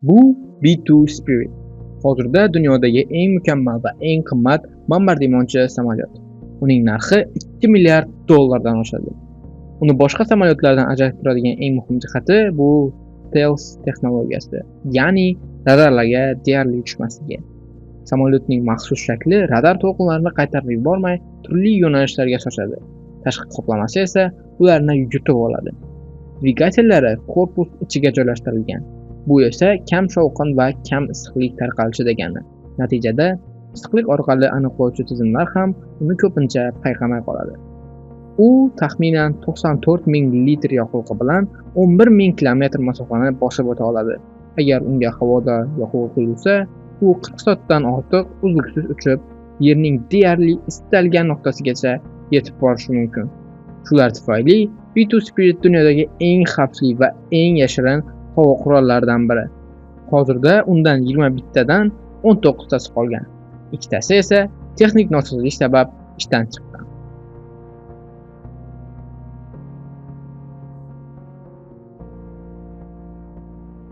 Bu B2 Spirit. Hozirda dunyodagi eng mukammal va eng qimmat bombardimonchi samolyot. Uning narxi 2 milliard dollardan oshadi. Uni boshqa samolyotlardan ajratib turadigan eng muhim jihati bu stealth texnologiyasi, ya'ni radarlarga deyarli tushmasligi. Samolyotning maxsus shakli radar to'lqinlarini qaytarib yubormay, turli yo'nalishlarga sochadi. Tashqi qoplamasi esa ularni yutib oladi. Dvigatellari korpus ichiga joylashtirilgan. Bu esa kam shovqin va kam issiqlik tarqalishi degani. Natijada issiqlik orqali aniqlovchi tizimlar ham uni ko'pincha payqamay qoladi. U taxminan 94 ming litr yoqilg'i bilan 11 ming kilometr masofani bosib o'ta oladi. Agar unga havoda yoqilg'i quyilsa, u 40 soatdan ortiq uzluksiz uchib, Yerning deyarli istalgan nuqtasigacha yetib borishi mumkin. Shular tufayli B2 Spirit dunyodagi eng xavfli va eng yashirin havo qurollaridan biri. Hozirda undan 21 tadan 19 tasi qolgan. Ikkitasi esa texnik nosozlik sabab ishdan chiqqan.